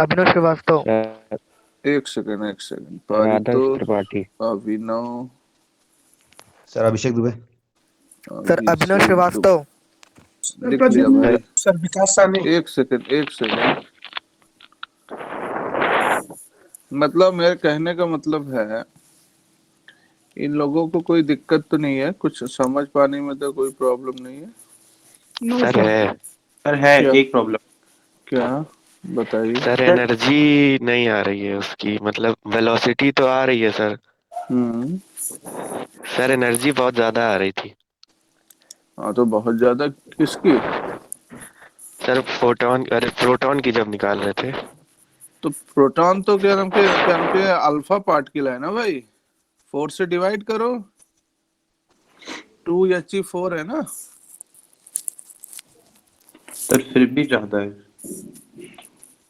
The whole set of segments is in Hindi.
अभिनव श्रीवास्तव। सर एक सेकंड आदर्श पारितोष, त्रिपाठी। अभिनव, सर अभिषेक दुबे। सर अभिनव अभिषेक श्रीवास्तव। लिख लिया भाई। सर विकास सानी। एक सेकंड। मतलब मेरे कहने का मतलब है, इन लोगों को कोई दिक्कत तो नहीं है, कुछ समझ पाने में तो कोई प्रॉब्लम नहीं है? सर है। सर है क्या? एक प्रॉब्लम। क्या बताइए। सर एनर्जी नहीं आ रही है उसकी, मतलब वेलोसिटी तो आ रही है सर। हम्म। सर एनर्जी बहुत ज्यादा आ रही थी। हाँ तो बहुत ज्यादा किसकी? सर फोटोन, अरे प्रोटॉन की जब निकाल रहे थे। तो प्रोटॉन तो क्या नाम के अल्फा पार्टिकल है ना भाई, 4 से डिवाइड करो, 2He4 है ना। सर फिर भी ज्यादा है।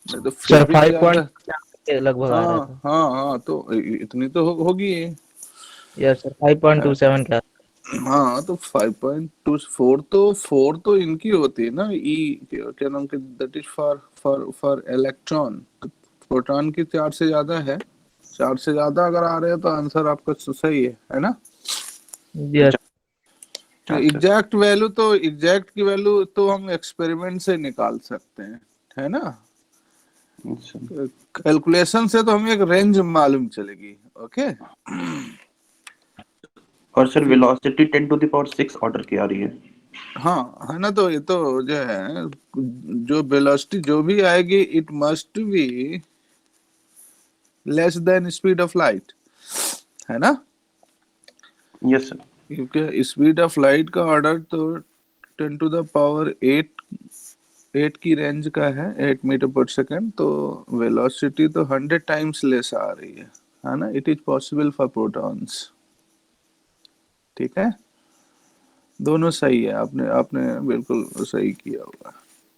नहीं तो फिर सर भी 5 ज्यादा। पॉइंट के लगभग आ रहा था। हाँ तो इतनी तो होगी। यस सर 5.27 का। हाँ तो 5.24 तो 4 तो इनकी होती है ना, ई क्या नाम के, दैट इज फॉर इलेक्ट्रॉन। तो प्रोटॉन की 4 से ज्यादा है। 4 से ज्यादा अगर आ रहे हैं तो आंसर आपका सही है ना। यस एग्जैक्ट की वैल्यू तो हम एक्सपेरिमेंट से निकाल सकते हैं, है ना। कैलकुलेशन से तो हमें एक रेंज मालूम चलेगी। ओके। और सर वेलोसिटी 10⁻6 ऑर्डर की आ रही है। हाँ है ना, तो ये तो जो है, जो वेलोसिटी जो भी आएगी it must be less than speed of light, है ना। Yes sir. क्योंकि स्पीड ऑफ लाइट का ऑर्डर तो 10⁸ की रेंज का है, 8 मीटर पर सेकेंड। तो वेलोसिटी तो 100 टाइम्स लेस आ रही है ना। It is possible for protons. ठीक है, दोनों सही है। आपने आपने बिल्कुल सही किया होगा।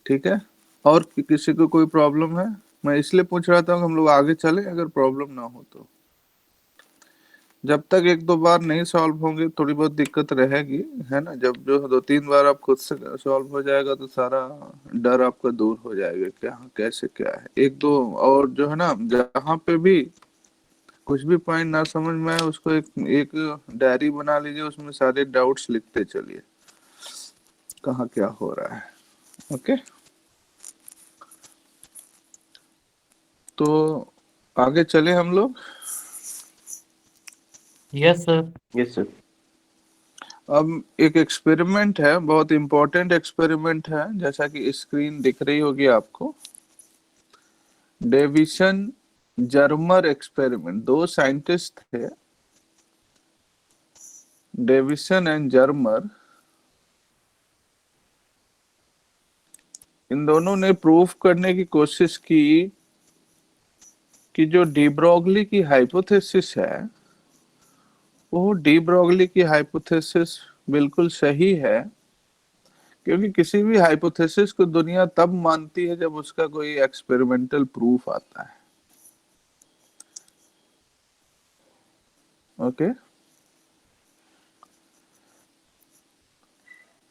ठीक है, और किसी को कोई प्रॉब्लम है? मैं इसलिए पूछ रहा था कि हम लोग आगे चले, अगर प्रॉब्लम ना हो तो। जब तक 1-2 बार नहीं सॉल्व होंगे थोड़ी बहुत दिक्कत रहेगी, है ना। जब जो 2-3 बार आप खुद से सॉल्व हो जाएगा तो सारा डर आपका दूर हो जाएगा, क्या कैसे क्या है। 1-2 और जो है ना, जहाँ पे भी कुछ भी पॉइंट ना समझ में आए उसको एक डायरी बना लीजिए, उसमें सारे डाउट्स लिखते चलिए, कहाँ क्या हो रहा है। ओके, तो आगे चले हम लोग। Yes sir. Yes sir. अब एक एक्सपेरिमेंट है, बहुत इंपॉर्टेंट एक्सपेरिमेंट है, जैसा कि स्क्रीन दिख रही होगी आपको। Davisson Germer experiment. 2 साइंटिस्ट थे, डेविसन एंड जर्मर। इन दोनों ने प्रूफ करने की कोशिश की कि जो डी ब्रोगली की हाइपोथेसिस है, वो डी ब्रोगली की हाइपोथेसिस बिल्कुल सही है। क्योंकि किसी भी हाइपोथेसिस को दुनिया तब मानती है जब उसका कोई एक्सपेरिमेंटल प्रूफ आता है। ओके,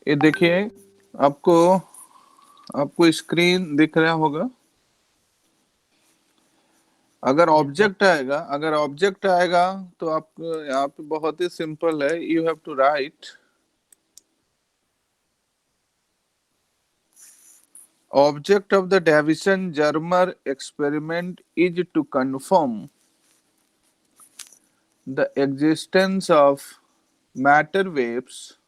ये देखिए, आपको आपको स्क्रीन दिख रहा होगा। अगर ऑब्जेक्ट आएगा तो आप यहाँ पे बहुत ही सिंपल है। You have to write object of the Davison-Germer experiment is to confirm the existence of matter waves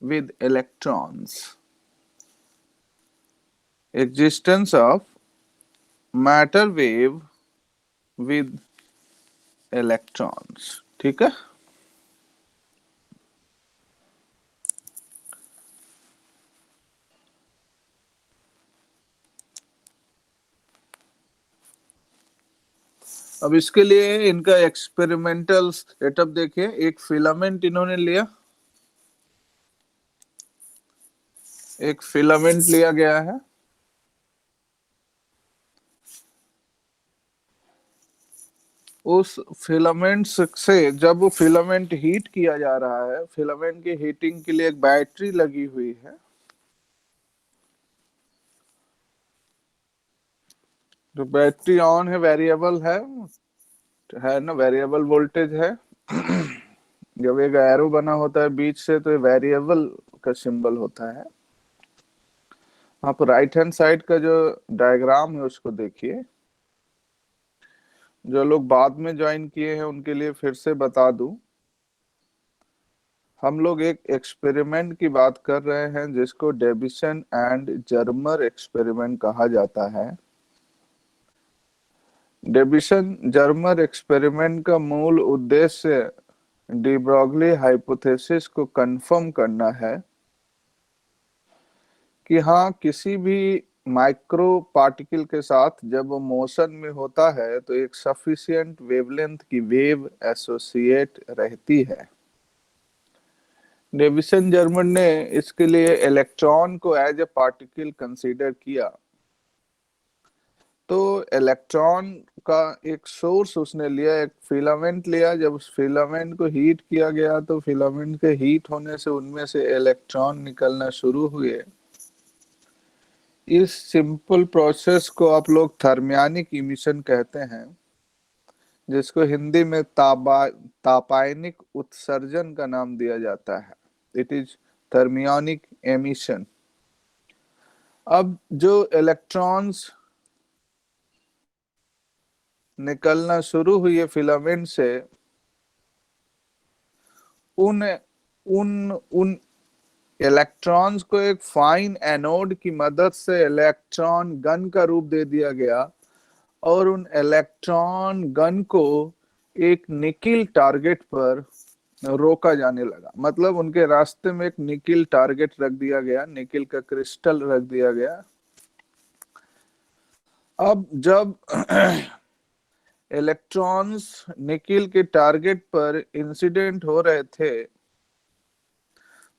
with electrons. Existence of matter wave with electrons. ठीक है। अब इसके लिए इनका एक्सपेरिमेंटल सेटअप देखिए। एक फिलामेंट इन्होंने लिया, एक फिलामेंट लिया गया है। उस फिलामेंट से जब वो फिलामेंट हीट किया जा रहा है, फिलामेंट की हीटिंग के लिए एक बैटरी लगी हुई है। तो बैटरी ऑन है, वेरिएबल है ना, वेरिएबल वोल्टेज है। जब एक एरो बना होता है बीच से तो ये वेरिएबल का सिंबल होता है। आप राइट हैंड साइड का जो डायग्राम है उसको देखिए। जो लोग बाद में ज्वाइन किए हैं उनके लिए फिर से बता दूं, हम लोग एक एक्सपेरिमेंट की बात कर रहे हैं जिसको डेबिसन एंड जर्मर एक्सपेरिमेंट कहा जाता है। डेबिसन जर्मर एक्सपेरिमेंट का मूल उद्देश्य डी ब्रॉगली हाइपोथेसिस को कंफर्म करना है कि हाँ, किसी भी माइक्रो पार्टिकल के साथ जब वो मोशन में होता है तो एक सफिशिएंट वेवलेंथ की वेव एसोसिएट रहती है। डेविसन जर्मन ने इसके लिए इलेक्ट्रॉन को एज ए पार्टिकल कंसीडर किया। तो इलेक्ट्रॉन का एक सोर्स उसने लिया, एक फिलामेंट लिया। जब उस फिलामेंट को हीट किया गया तो फिलामेंट के हीट होने से उनमें से इलेक्ट्रॉन निकलना शुरू हुए। इस सिंपल प्रोसेस को आप लोग थर्मियोनिक इमिशन कहते हैं, जिसको हिंदी में तापायनिक उत्सर्जन का नाम दिया जाता है। It is thermionic emission. अब जो इलेक्ट्रॉन्स निकलना शुरू हुए फिलामेंट से, उन उन उन इलेक्ट्रॉन्स को एक फाइन एनोड की मदद से इलेक्ट्रॉन गन का रूप दे दिया गया और उन इलेक्ट्रॉन गन को एक निकिल टारगेट पर रोका जाने लगा। मतलब उनके रास्ते में एक निकिल टारगेट रख दिया गया, निकिल का क्रिस्टल रख दिया गया। अब जब इलेक्ट्रॉन्स निकिल के टारगेट पर इंसिडेंट हो रहे थे,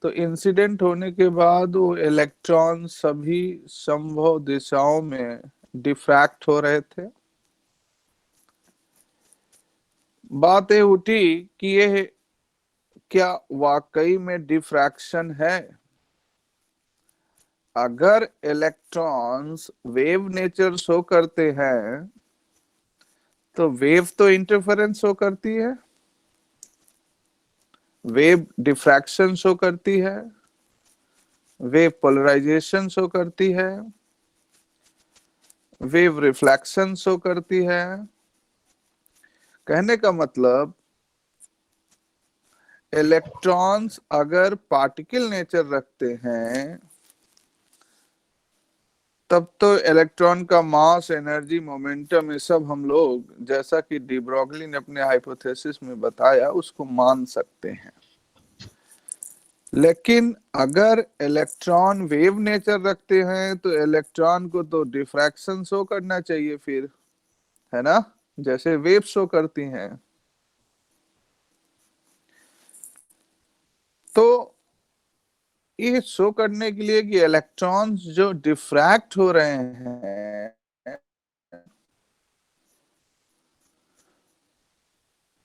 तो इंसिडेंट होने के बाद वो इलेक्ट्रॉन सभी संभव दिशाओं में डिफ्रैक्ट हो रहे थे। बात ये उठी कि ये क्या वाकई में डिफ्रैक्शन है? अगर इलेक्ट्रॉन्स वेव नेचर शो करते हैं तो वेव तो इंटरफेरेंस शो करती है, वेव डिफ्रैक्शन शो करती है, वेव पोलराइजेशन शो करती है, वेव रिफ्लेक्शन शो करती है। कहने का मतलब इलेक्ट्रॉन्स अगर पार्टिकल नेचर रखते हैं तब तो इलेक्ट्रॉन का मास, एनर्जी, मोमेंटम, ये सब हम लोग, जैसा कि डी ब्रॉगली ने अपने हाइपोथेसिस में बताया, उसको मान सकते हैं। लेकिन अगर इलेक्ट्रॉन वेव नेचर रखते हैं तो इलेक्ट्रॉन को तो डिफ्रैक्शन शो करना चाहिए फिर, है ना, जैसे वेव शो करती हैं। तो ये शो करने के लिए कि इलेक्ट्रॉन्स जो डिफ्रैक्ट हो रहे हैं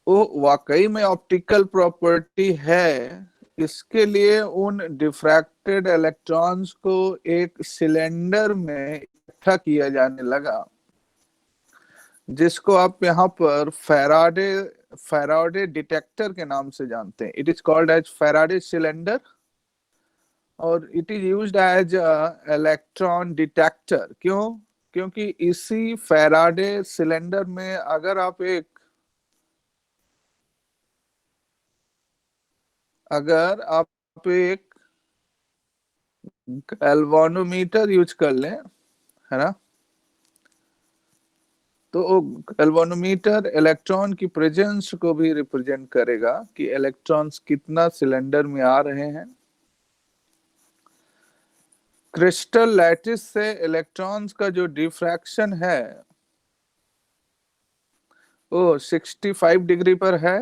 वो वाकई में ऑप्टिकल प्रॉपर्टी है, इसके लिए उन डिफ्रैक्टेड इलेक्ट्रॉन्स को एक सिलेंडर में इकट्ठा किया जाने लगा, जिसको आप यहाँ पर फैराडे डिटेक्टर के नाम से जानते हैं। It is called as Faraday cylinder और it is used as electron detector. क्यों? क्योंकि इसी फैराडे सिलेंडर में अगर आप एक गैल्वानोमीटर यूज कर लें, है ना, तो गैल्वानोमीटर इलेक्ट्रॉन की प्रेजेंस को भी रिप्रेजेंट करेगा कि इलेक्ट्रॉन्स कितना सिलेंडर में आ रहे हैं। क्रिस्टल लैटिस से इलेक्ट्रॉन्स का जो डिफ्रैक्शन है वो 65 डिग्री पर है।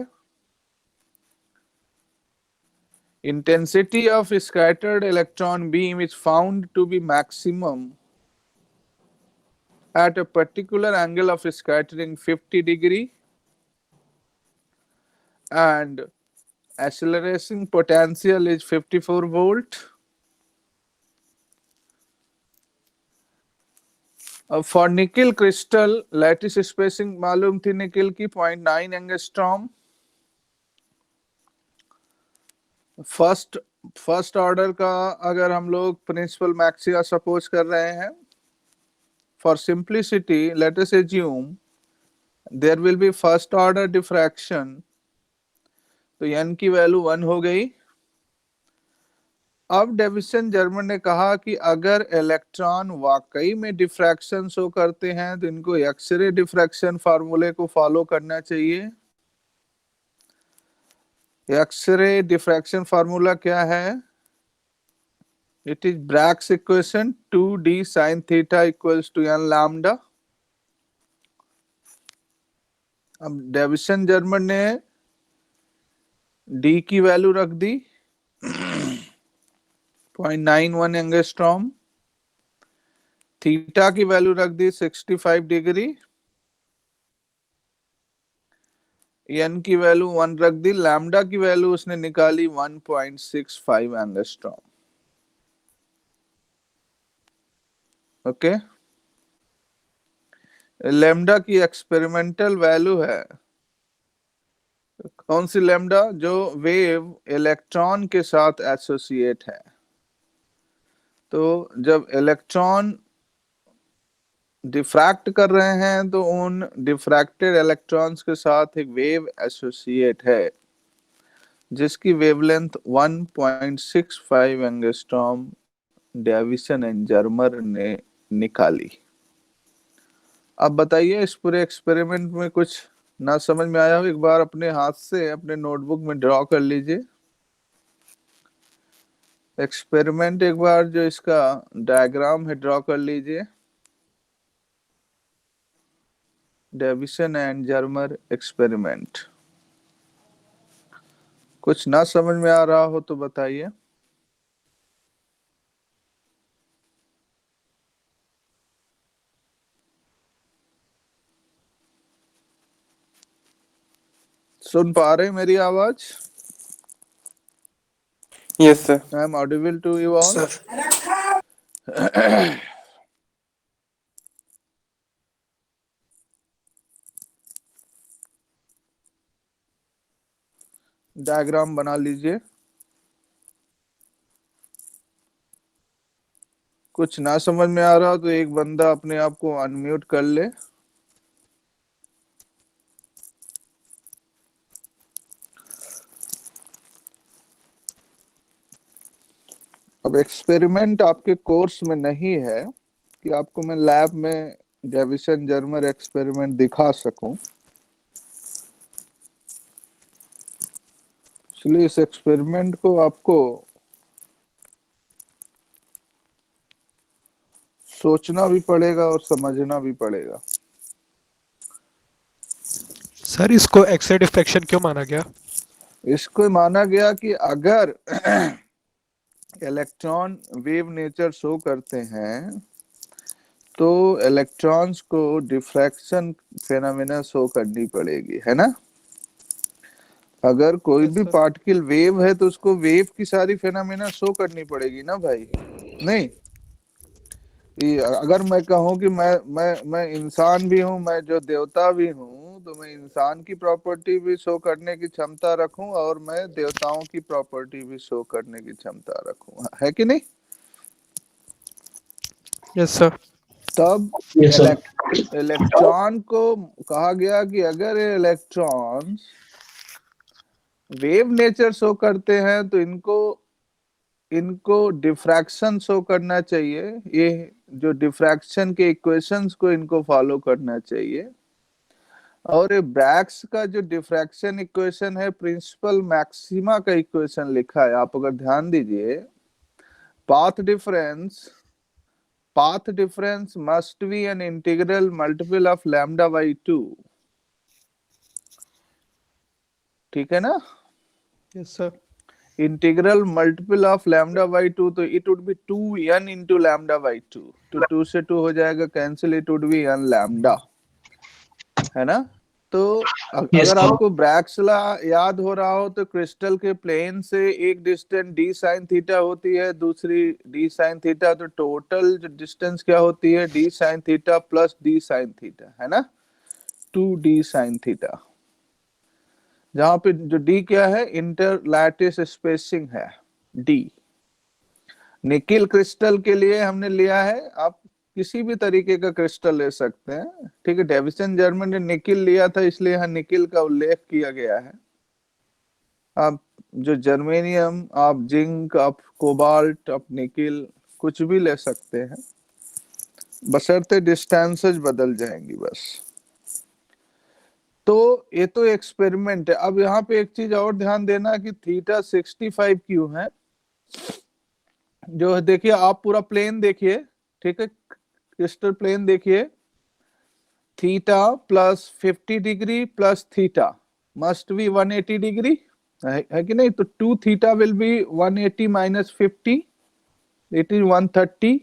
Intensity of scattered electron beam is found to be maximum at a particular angle of scattering 50 degree and acceleration potential is 54 volt. अब for nickel crystal lattice spacing मालूम थी निकिल की 0.9 एंगस्ट्रॉम। फर्स्ट ऑर्डर का अगर हम लोग प्रिंसिपल मैक्सिमा सपोज कर रहे हैं, for simplicity let us assume there will be first order diffraction, तो n की वैल्यू 1 हो गई। अब डेविसन जर्मन ने कहा कि अगर इलेक्ट्रॉन वाकई में डिफ्रैक्शन शो करते हैं तो इनको एक्सरे डिफ्रैक्शन फार्मूले को फॉलो करना चाहिए। एक्सरे डिफ्रैक्शन फार्मूला क्या है? It is Bragg's equation 2d sin theta equals to n lambda. अब डेविसन जर्मन ने d की वैल्यू रख दी 0.91 एंगस्ट्रॉम, थीटा की वैल्यू रख दी 65 डिग्री, n की वैल्यू 1 रख दी, लैम्डा की वैल्यू उसने निकाली 1.65 एंगस्ट्रॉम। ओके, लैम्डा की एक्सपेरिमेंटल वैल्यू है कौन सी? लैम्डा जो वेव इलेक्ट्रॉन के साथ एसोसिएट है। तो जब इलेक्ट्रॉन डिफ्रैक्ट कर रहे हैं तो उन डिफ्रैक्टेड इलेक्ट्रॉन्स के साथ एक वेव एसोसिएट है जिसकी wavelength 1.65 angstrom Davisson and Germer ने निकाली। अब बताइए इस पूरे एक्सपेरिमेंट में कुछ ना समझ में आया हो, एक बार अपने हाथ से अपने नोटबुक में ड्रॉ कर लीजिए एक्सपेरिमेंट। एक बार जो इसका डायग्राम है ड्रॉ कर लीजिए, डेविसन एंड जर्मर एक्सपेरिमेंट। कुछ ना समझ में आ रहा हो तो बताइए। सुन पा रहे मेरी आवाज? Yes, sir. I am audible to you all? Diagram बना लीजिए। कुछ ना समझ में आ रहा तो एक बंदा अपने आप को अनम्यूट कर ले। अब एक्सपेरिमेंट आपके कोर्स में नहीं है कि आपको मैं लैब में डेविसन जर्मर एक्सपेरिमेंट दिखा सकूं, इसलिए इस एक्सपेरिमेंट को आपको सोचना भी पड़ेगा और समझना भी पड़ेगा। सर इसको एक्सरे डिफ्रैक्शन क्यों माना गया? इसको माना गया कि अगर इलेक्ट्रॉन वेव नेचर शो करते हैं तो इलेक्ट्रॉन्स को डिफ्रैक्शन फेनोमेना शो करनी पड़ेगी, है ना? अगर कोई भी पार्टिकल वेव है तो उसको वेव की सारी फेनोमेना शो करनी पड़ेगी ना भाई? नहीं, अगर मैं कहूँ कि मैं इंसान भी हूँ, मैं जो देवता भी हूँ, तो मैं इंसान की प्रॉपर्टी भी शो करने की क्षमता रखूं और मैं देवताओं की प्रॉपर्टी भी शो करने की क्षमता रखूं, है कि नहीं? Yes sir. तब इलेक्ट्रॉन को कहा गया कि अगर इलेक्ट्रॉन वेव नेचर शो करते हैं तो इनको डिफ्रैक्शन शो करना चाहिए। ये जो डिफ्रैक्शन के इक्वेशंस को इनको फॉलो करना चाहिए। और ये ब्रैग्स का जो डिफ्रैक्शन इक्वेशन है प्रिंसिपल मैक्सिमा का इक्वेशन लिखा है, आप अगर ध्यान दीजिए, path difference must be an integral multiple of lambda by 2, ठीक है ना? Yes sir. Integral multiple of lambda by 2, तो it would B 2n into lambda by 2, तो 2 से 2 हो जाएगा cancel, it would B n lambda, है ना? तो अगर आपको ब्रैग्स लॉ याद हो रहा हो तो क्रिस्टल के प्लेन से एक डिस्टेंस डी साइन थीटा होती है, दूसरी डी साइन थीटा, तो टोटल जो डिस्टेंस क्या होती है D sine theta plus D sine theta, है ना, 2d साइन थीटा। जहां पे जो डी क्या है, इंटरलैटिस स्पेसिंग है डी। निकिल क्रिस्टल के लिए हमने लिया है, आप किसी भी तरीके का क्रिस्टल ले सकते हैं, ठीक है। डेविसन जर्मन ने निकिल लिया था, इसलिए यहाँ निकिल का उल्लेख किया गया है। आप जो जर्मेनियम, आप जिंक, आप कोबाल्ट, आप निकिल, कुछ भी ले सकते हैं, बशर्ते डिस्टेंसेस बदल जाएंगी बस। तो ये तो एक्सपेरिमेंट है। अब यहाँ पे एक चीज और ध्यान देना कि थीटा 65 क्यों है। जो है देखिए, आप पूरा प्लेन देखिए, ठीक है, क्रिस्टल प्लेन देखिए, theta plus 50 degree plus theta must be 180 degree, है कि नहीं। तो 2 theta will be 180 minus 50, it is 130।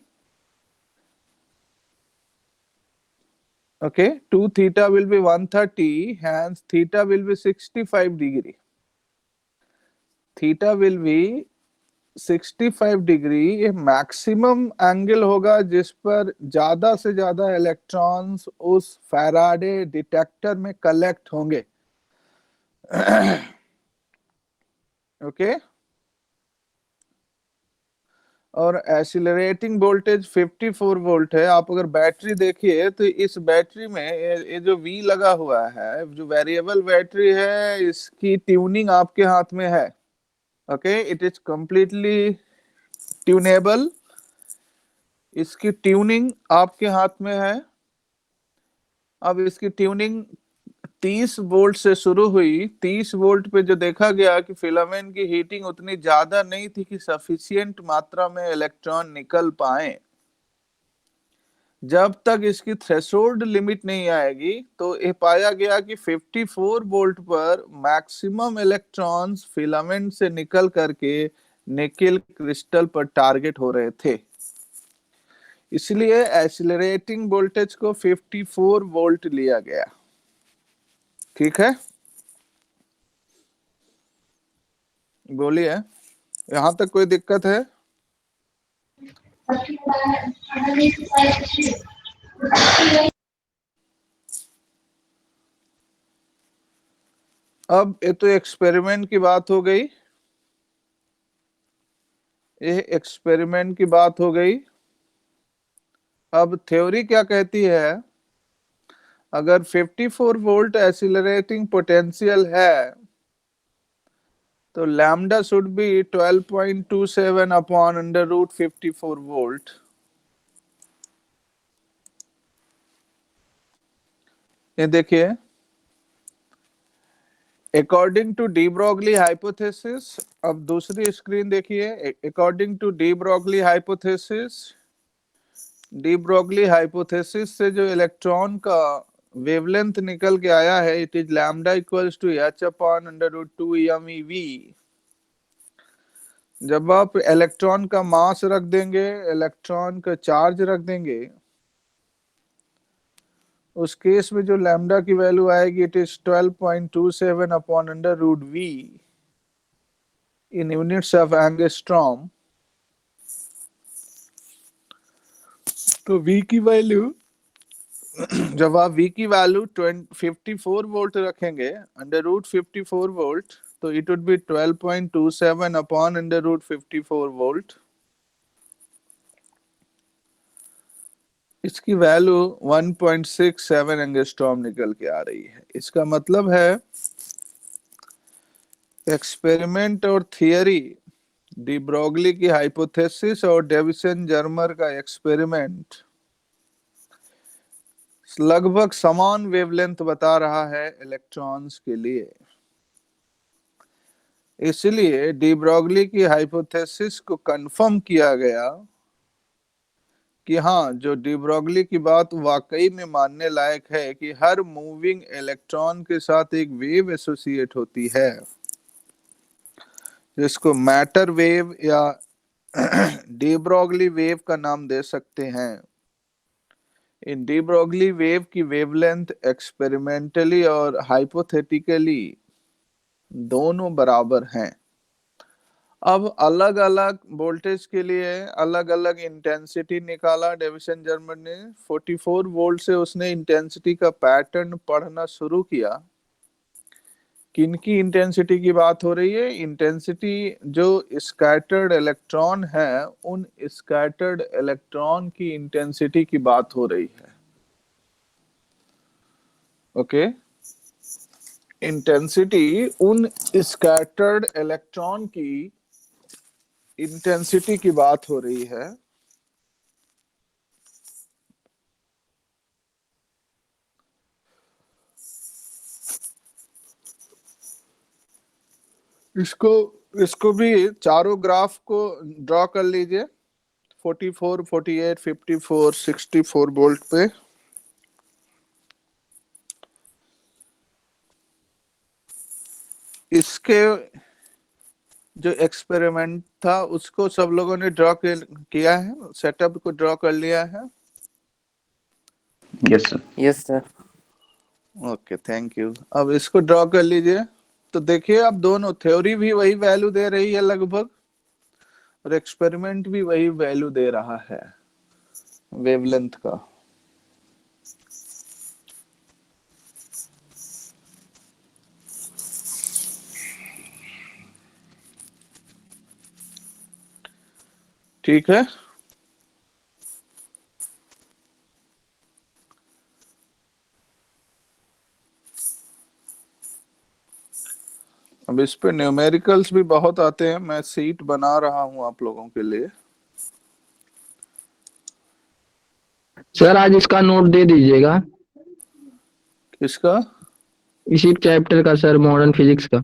okay, 2 theta will be 130, hence theta will be 65 degree. Theta will be 65 degree. ये मैक्सिमम एंगल होगा जिस पर ज्यादा से ज्यादा इलेक्ट्रॉन्स उस फैराडे डिटेक्टर में कलेक्ट होंगे। ओके, और एक्सीलरेटिंग वोल्टेज 54 वोल्ट है। आप अगर बैटरी देखिए तो इस बैटरी में ये जो V लगा हुआ है, जो वेरिएबल बैटरी है, इसकी ट्यूनिंग आपके हाथ में है। Okay, it is completely tunable, इसकी ट्यूनिंग आपके हाथ में है। अब इसकी ट्यूनिंग 30 वोल्ट से शुरू हुई। 30 वोल्ट पे जो देखा गया कि फिलामेंट की हीटिंग उतनी ज्यादा नहीं थी कि सफिशिएंट मात्रा में इलेक्ट्रॉन निकल पाए। जब तक इसकी थ्रेशोल्ड लिमिट नहीं आएगी तो ये पाया गया कि 54 वोल्ट पर मैक्सिमम इलेक्ट्रॉन्स फिलामेंट से निकल करके निकिल क्रिस्टल पर टारगेट हो रहे थे। इसलिए एक्सीलरेटिंग वोल्टेज को 54 वोल्ट लिया गया। ठीक है, बोलिए, यहां तक कोई दिक्कत है? अब ये तो एक्सपेरिमेंट की बात हो गई, ये एक्सपेरिमेंट की बात हो गई। अब थ्योरी क्या कहती है, अगर 54 वोल्ट एक्सीलरेटिंग पोटेंशियल है तो lambda should be 12.27 upon under root 54 volt. ये देखिए, according to de Broglie hypothesis, अब दूसरी स्क्रीन देखिए। According to de Broglie hypothesis, de Broglie hypothesis से जो इलेक्ट्रॉन का वेवलेंथ निकल के आया है, it is lambda equals to h upon under root 2 MEV। जब आप इलेक्ट्रॉन का मास रख देंगे, इलेक्ट्रॉन का चार्ज रख देंगे, उस केस में जो लैम्डा की वैल्यू आएगी, it is 12.27 upon under root V in units of angstrom. तो V की वैल्यू, जब आप V की वैल्यू 54 वोल्ट रखेंगे, अंडर रूट 54 वोल्ट, तो it would be 12.27 upon under root 54 volt. इसकी वैल्यू 1.67 एंगस्ट्रॉम निकल के आ रही है। इसका मतलब है एक्सपेरिमेंट और थियरी, डी ब्रॉगली की हाइपोथेसिस और डेविसन जर्मर का एक्सपेरिमेंट लगभग समान वेवलेंथ बता रहा है इलेक्ट्रॉन्स के लिए। इसलिए डी ब्रॉगली की हाइपोथेसिस को कंफर्म किया गया कि हाँ, जो डी ब्रॉगली की बात वाकई में मानने लायक है कि हर मूविंग इलेक्ट्रॉन के साथ एक वेव एसोसिएट होती है, जिसको मैटर वेव या डी ब्रॉगली वेव का नाम दे सकते हैं। इन डी ब्रोगली वेव की वेवलेंथ एक्सपेरिमेंटली और हाइपोथेटिकली दोनों बराबर हैं। अब अलग अलग वोल्टेज के लिए अलग अलग इंटेंसिटी निकाला डेविसन जर्मन ने। 44 वोल्ट से उसने इंटेंसिटी का पैटर्न पढ़ना शुरू किया। किनकी इंटेंसिटी की बात हो रही है? इंटेंसिटी जो स्कैटर्ड इलेक्ट्रॉन है, उन स्कैटर्ड इलेक्ट्रॉन की इंटेंसिटी की बात हो रही है। ओके, इंटेंसिटी उन स्कैटर्ड इलेक्ट्रॉन की इंटेंसिटी की बात हो रही है। इसको भी चारों ग्राफ को ड्रॉ कर लीजिए। 44, 48, 54, 64 वोल्ट पे। इसके जो एक्सपेरिमेंट था उसको सब लोगों ने ड्रॉ किया है, सेटअप को ड्रॉ कर लिया है। Yes sir. Yes sir. Okay, thank you. अब इसको ड्रॉ कर लीजिए। तो देखिए, अब दोनों थ्योरी भी वही वैल्यू दे रही है लगभग, और एक्सपेरिमेंट भी वही वैल्यू दे रहा है वेवलेंथ का। ठीक है, अब इस पे न्यूमेरिकल्स भी बहुत आते हैं। मैं सीट बना रहा हूं आप लोगों के लिए। सर आज इसका नोट दे दीजिएगा, किसका? इसी चैप्टर का सर, मॉडर्न फिजिक्स का।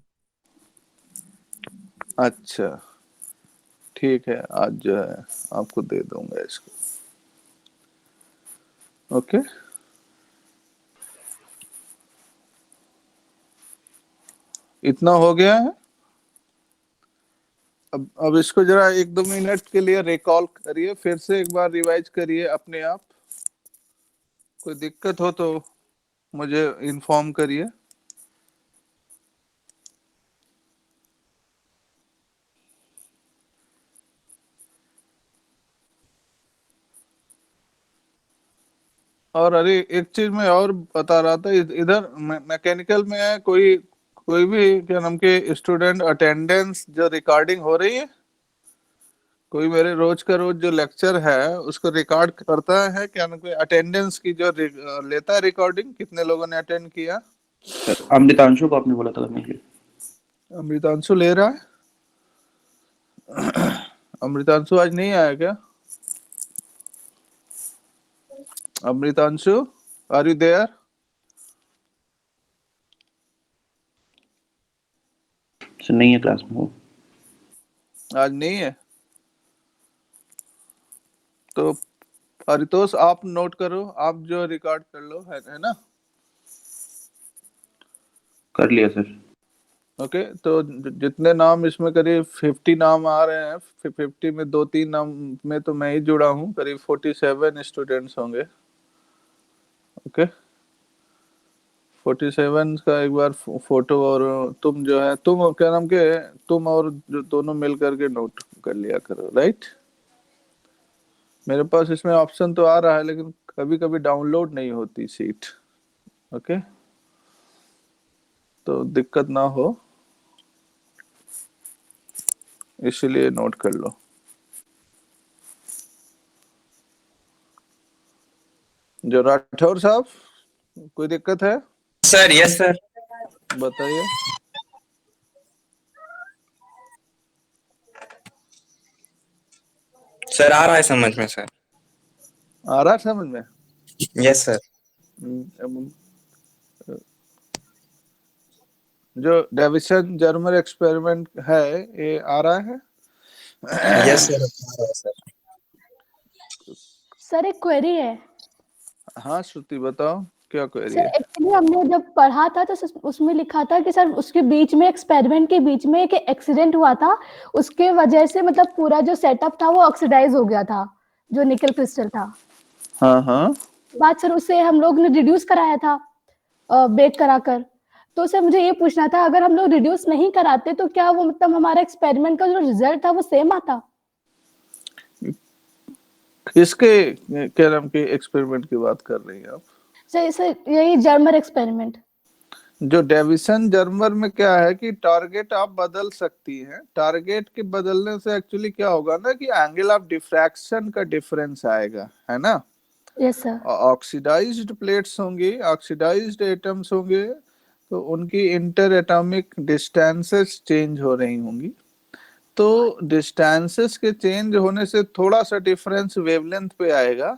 अच्छा, ठीक है, आज जो है आपको दे दूंगा इसको। ओके, इतना हो गया है। अब इसको जरा 1-2 मिनट के लिए रिकॉल करिए, फिर से एक बार रिवाइज करिए अपने आप। कोई दिक्कत हो तो मुझे इन्फॉर्म करिए। और अरे एक चीज मैं और बता रहा था, इधर मैकेनिकल में है कोई भी क्या नाम के स्टूडेंट अटेंडेंस जो रिकॉर्डिंग हो रही है, कोई मेरे रोज का रोज जो लेक्चर है उसको रिकॉर्ड करता है क्या नाम के? अटेंडेंस की जो लेता है रिकॉर्डिंग, कितने लोगों ने अटेंड किया? सर अमृतांशु को आपने बोला था करने के लिए। अमृतांशु ले रहा है। अमृतांशु आज नहीं आया क्या? Amritanshu, are you there? Sir नहीं है क्लास में वो। आज नहीं है तो परितोष आप नोट करो, आप जो रिकॉर्ड कर लो, है ना? कर लिया सर। ओके, तो जितने नाम इसमें करीब 50 नाम आ रहे हैं, 50 में 2-3 नाम में तो मैं ही जुड़ा हूँ, करीब 47 स्टूडेंट्स होंगे। ओके, 47 का एक बार फोटो, और तुम जो है, तुम क्या नाम के, तुम और जो दोनों मिल करके नोट कर लिया करो, राइट? मेरे पास इसमें ऑप्शन तो आ रहा है लेकिन कभी कभी डाउनलोड नहीं होती सीट। ओके, तो दिक्कत ना हो इसलिए नोट कर लो। जो राठौर साहब, कोई दिक्कत है? Sir yes sir. बताइए। सर आ रहा है समझ में सर। आ रहा है समझ में? Yes sir. जो डेविसन जर्मर एक्सपेरिमेंट है, ये आ रहा है? यस सर, आ रहा है सर। सर एक क्वेरी है। हाँ श्रुति, बताओ क्या क्वेरी सर है? एक्चुअली हमने जब पढ़ा था तो उसमें लिखा था कि सर उसके बीच में, एक्सपेरिमेंट के बीच में एक एक्सीडेंट हुआ था, उसके वजह से मतलब पूरा जो सेटअप था वो ऑक्सीडाइज हो गया था, जो निकल क्रिस्टल था। हाँ हाँ, बाद सर उसे हम लोग ने रिड्यूस कराया था बेक कराकर। तो सर मुझे ये पूछना था, अगर हम लोग रिड्यूस नहीं कराते तो क्या वो मतलब हमारा एक्सपेरिमेंट का जो रिजल्ट था वो सेम आता? किसके क्या नाम के एक्सपेरिमेंट की बात कर रही हैं आप? सर यही जर्मर एक्सपेरिमेंट। जो डेविसन जर्मर में क्या है कि टारगेट आप बदल सकती हैं। टारगेट के बदलने से एक्चुअली क्या होगा ना कि एंगल ऑफ डिफ्रैक्शन का डिफरेंस आएगा, है ना। Yes sir. ऑक्सीडाइज्ड प्लेट्स होंगी, ऑक्सीडाइज्ड एटम्स होंगे, तो उनकी इंटर एटॉमिक डिस्टेंसेस चेंज हो रही होंगी। तो डिस्टेंसेस के चेंज होने से थोड़ा सा डिफरेंस वेवलेंथ पे आएगा,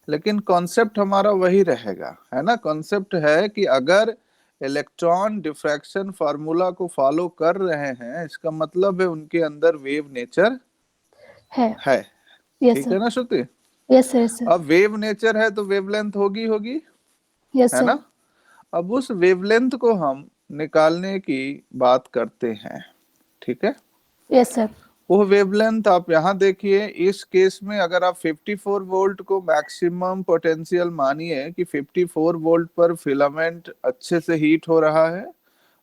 लेकिन कॉन्सेप्ट हमारा वही रहेगा, है ना। कॉन्सेप्ट है कि अगर इलेक्ट्रॉन डिफ्रैक्शन फार्मूला को फॉलो कर रहे हैं, इसका मतलब है उनके अंदर वेव नेचर है। यस ठीक है ना श्रुति? Yes sir. अब वेव नेचर है तो वेवलेंथ होगी, यस है सर। ना। अब उस वेवलेंथ को हम निकालने की बात करते हैं, ठीक है। Yes sir. वो वेवलेंथ आप यहाँ देखिए, इस केस में अगर आप 54 वोल्ट को मैक्सिमम पोटेंशियल मानिए कि 54 वोल्ट पर फिलामेंट अच्छे से हीट हो रहा है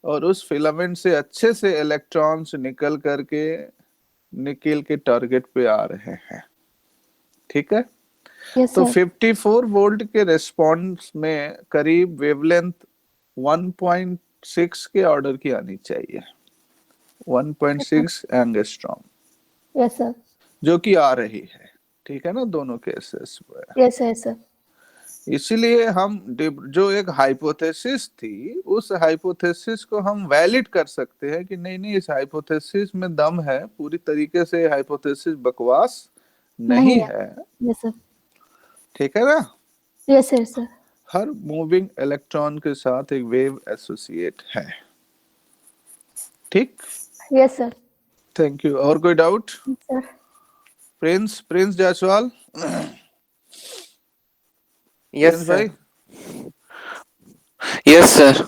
और उस फिलामेंट से अच्छे से इलेक्ट्रॉन्स निकल के टारगेट पे आ रहे हैं, ठीक है। यस तो सर। 54 वोल्ट के रिस्पॉन्स में करीब वेवलेंथ 1.6 के ऑर्डर की आनी चाहिए, 1.6 एंगस्ट्रॉम, यस सर। जो कि आ रही है, ठीक है ना, दोनों केसेस में। Yes sir. इसीलिए हम जो एक हाइपोथेसिस थी, उस हाइपोथेसिस को हम वैलिड कर सकते हैं कि नहीं इस हाइपोथेसिस में दम है, पूरी तरीके से हाइपोथेसिस बकवास नहीं है। Yes sir. ठीक है ना। Yes sir. हर मूविंग इलेक्ट्रॉन के साथ एक वेव एसोसिएट है, ठीक। Yes sir. Thank you. और कोई doubt? Sir Prince Jaiswal. Yes Prince भाई, यस सर।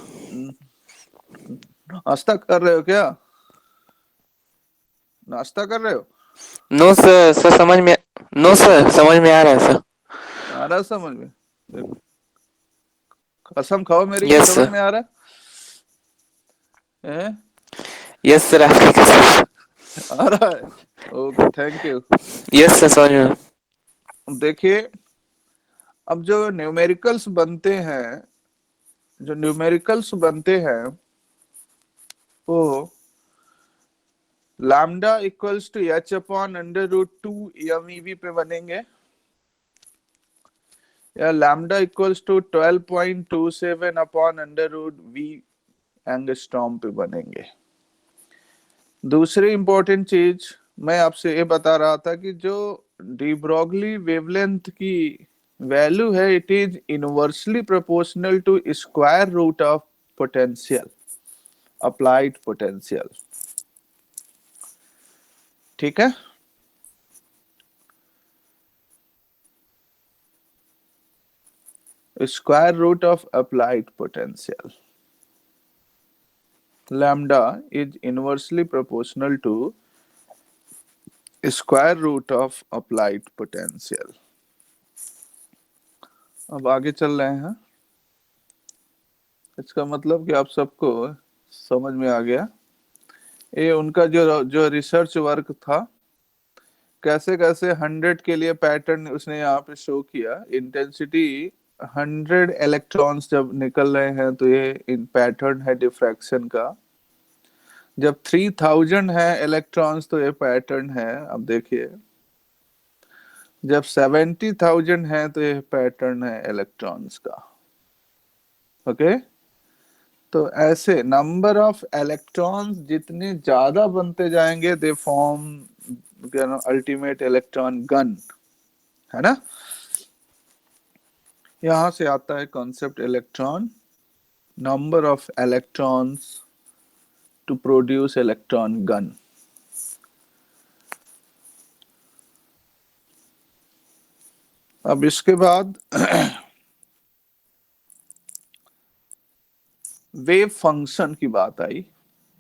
नाश्ता कर रहे हो क्या? नाश्ता कर रहे हो? नो सर, समझ में आ रहा है सर। आ रहा है समझ में? कसम खाओ मेरी, Yes, समझ sir. में आ रहा है? यस सर, आपकी कसम। आ रहा है। Okay, thank you. Yes sir, समझ में। देखिए, अब जो न्यूमेरिकल्स बनते हैं वो lambda equals to H upon √2 MEV पे बनेंगे, या lambda equals to 12.27 upon √V angstrom पे बनेंगे। दूसरी इंपॉर्टेंट चीज मैं आपसे ये बता रहा था कि जो डी ब्रॉगली वेवलेंथ की वैल्यू है, it is inversely proportional to square root of potential, applied potential, ठीक है। Square root of applied potential, lambda is inversely proportional to square root of applied potential। अब आगे चल रहे हैं। इसका मतलब कि आप सबको समझ में आ गया। ये उनका जो रिसर्च वर्क था, कैसे 100 के लिए पैटर्न उसने यहाँ पे शो किया। इंटेंसिटी 100 इलेक्ट्रॉन्स जब निकल रहे हैं तो ये इन पैटर्न है डिफ्रैक्शन का। जब 3000 है इलेक्ट्रॉन्स तो ये पैटर्न है। अब देखिए, जब 70,000 है तो ये पैटर्न है इलेक्ट्रॉन्स का। ओके, तो ऐसे नंबर ऑफ इलेक्ट्रॉन्स जितने ज्यादा बनते जाएंगे, they form ultimate electron gun, है ना। यहां से आता है concept electron, number of electrons to produce electron gun. अब इसके बाद वेव फंक्शन की बात आई।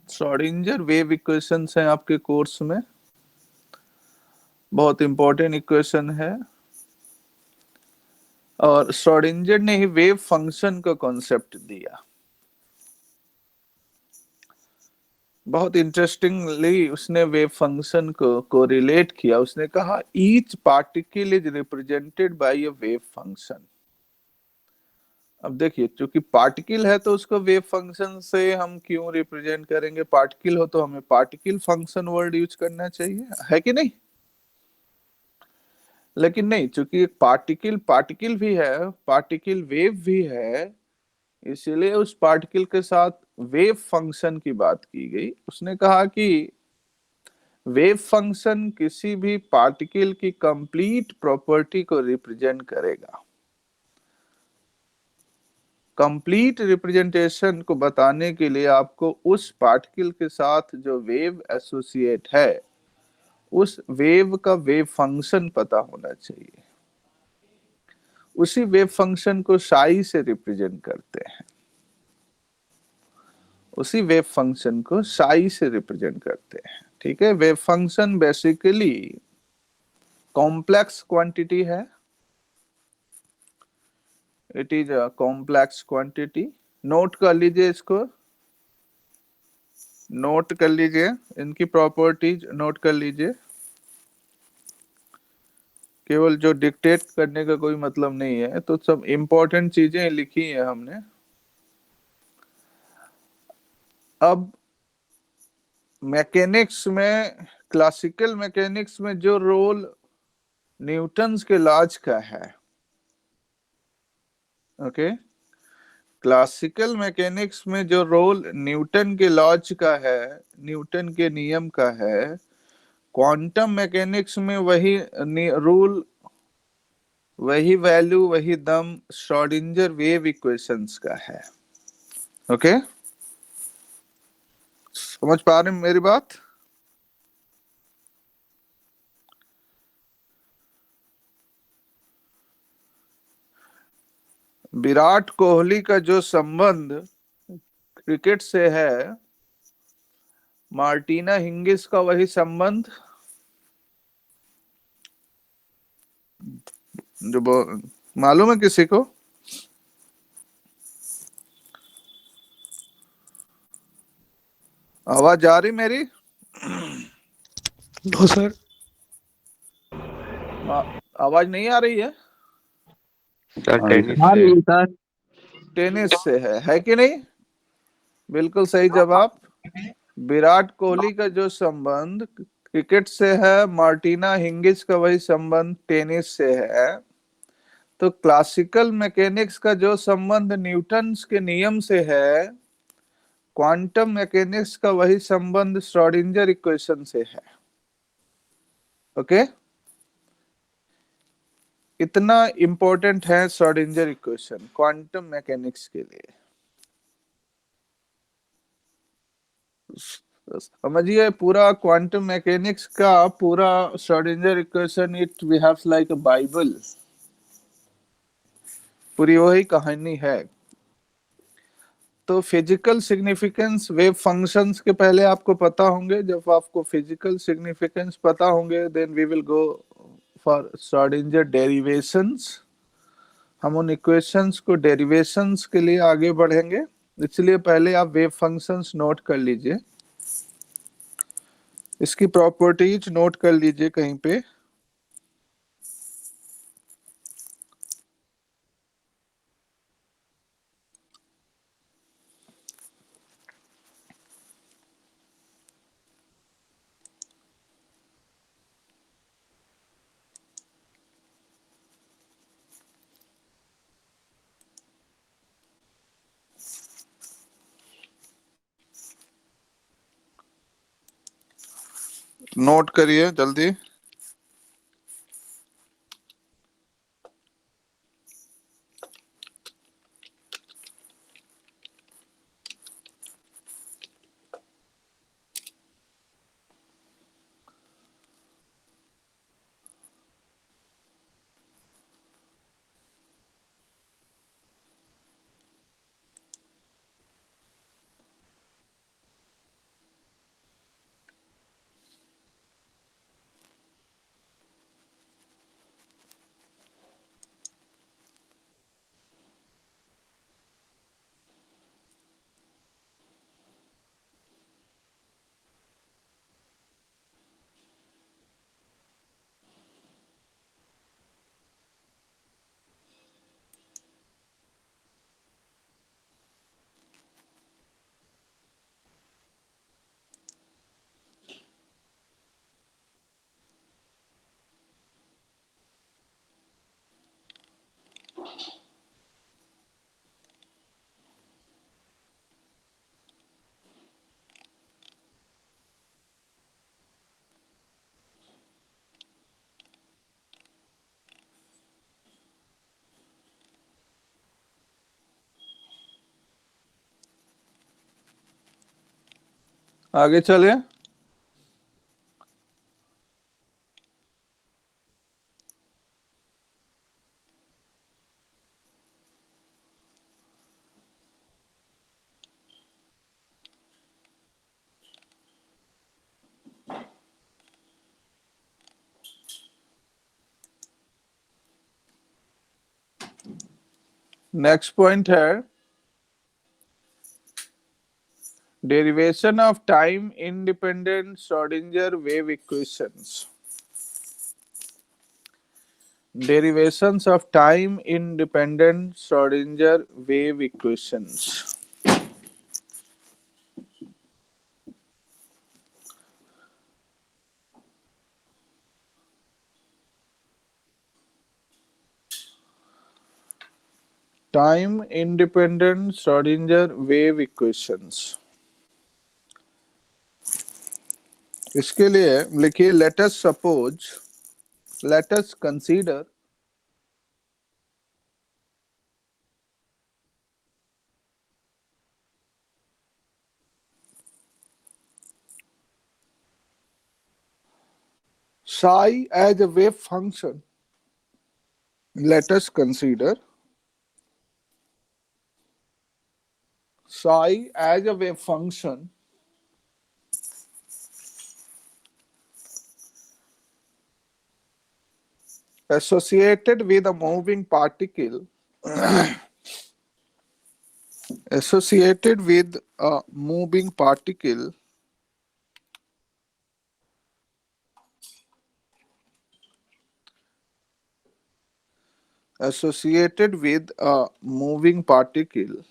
श्रोडिंगर वेव इक्वेशंस हैं आपके कोर्स में, बहुत इंपॉर्टेंट इक्वेशन है। और श्रोडिंगर ने ही वेव फंक्शन का कॉन्सेप्ट दिया। बहुत इंटरेस्टिंगली उसने वेव फंक्शन को कोरिलेट किया। उसने कहा each particle is represented by a wave function. अब देखिए, क्योंकि पार्टिकल है तो उसको वेव फंक्शन से हम क्यों रिप्रेजेंट करेंगे? पार्टिकल हो तो हमें पार्टिकल फंक्शन वर्ड यूज करना चाहिए, है कि नहीं? लेकिन नहीं, चूंकि एक पार्टिकल पार्टिकल भी है, पार्टिकल वेव भी है, इसीलिए उस पार्टिकल के साथ वेव फंक्शन की बात की गई। उसने कहा कि वेव फंक्शन किसी भी पार्टिकल की कंप्लीट प्रॉपर्टी को रिप्रेजेंट करेगा। कंप्लीट रिप्रेजेंटेशन को बताने के लिए आपको उस पार्टिकल के साथ जो वेव एसोसिएट है, उस वेव का वेव फंक्शन पता होना चाहिए। उसी वेव फंक्शन को साई से रिप्रेजेंट करते हैं। उसी वेव फंक्शन को साई से रिप्रेजेंट करते हैं। ठीक है, wave function basically complex quantity है। It is a complex quantity. Note कर लीजिए इसको, नोट कर लीजिए, इनकी प्रॉपर्टीज नोट कर लीजिए। केवल जो डिक्टेट करने का कोई मतलब नहीं है, तो सब इंपॉर्टेंट चीजें लिखी है हमने। अब मैकेनिक्स में, क्लासिकल मैकेनिक्स में जो रोल न्यूटन्स के लॉज का है, ओके, क्लासिकल मैकेनिक्स में जो रोल न्यूटन के लॉज का है, न्यूटन के नियम का है, क्वांटम मैकेनिक्स में वही रूल, वही वैल्यू, वही दम श्रोडिंगर वेव इक्वेशंस का है। ओके, समझ पा रहे हैं मेरी बात? विराट कोहली का जो संबंध क्रिकेट से है, मार्टिना हिंगिस का वही संबंध जो मालूम है किसी को? आवाज आ रही मेरी? No sir. आवाज नहीं आ रही है? टेनिस हाँ से। जी सर। टेनिस से है कि नहीं? बिल्कुल सही जवाब। विराट कोहली का जो संबंध क्रिकेट से है, मार्टिना हिंगिस का वही संबंध टेनिस से है। तो क्लासिकल मैकेनिक्स का जो संबंध न्यूटन्स के नियम से है, क्वांटम मैकेनिक्स का वही संबंध श्रोडिंगर इक्वेशन से है। ओके, इतना इंपॉर्टेंट है श्रोडिंगर इक्वेशन क्वांटम मैकेनिक्स के लिए। समझिए, पूरा क्वांटम मैकेनिक्स का पूरा Schrodinger equation, it we have like a Bible. पूरी वही कहानी है। तो फिजिकल सिग्निफिकेंस वेव फंक्शंस के पहले आपको पता होंगे। जब आपको फिजिकल सिग्निफिकेंस पता होंगे, then we will go for Schrodinger derivations. हम उन इक्वेशंस को डेरिवेशंस के लिए आगे बढ़ेंगे, इसलिए पहले आप वेव फंक्शंस नोट कर लीजिए, इसकी प्रॉपर्टीज नोट कर लीजिए कहीं पे। नोट करिए जल्दी। आगे चले। नेक्स्ट पॉइंट है derivation of time independent Schrodinger wave equations. Derivations of time independent Schrodinger wave equations. Time independent Schrodinger wave equations. इसके लिए लिखिए let us suppose, let us consider psi as a wave function. Let us consider psi as a wave function associated with a moving particle associated with a moving particle associated with a moving particle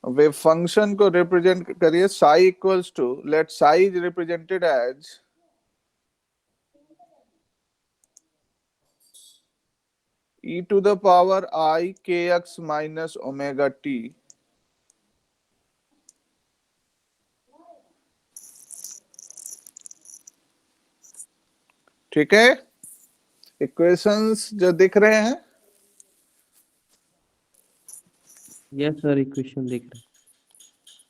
wave function को रिप्रेजेंट करिए psi equals to let psi is represented as e to the power I kx minus omega t. ठीक है, इक्वेशंस जो दिख रहे हैं, यस सर इक्वेशन दिख रहा है।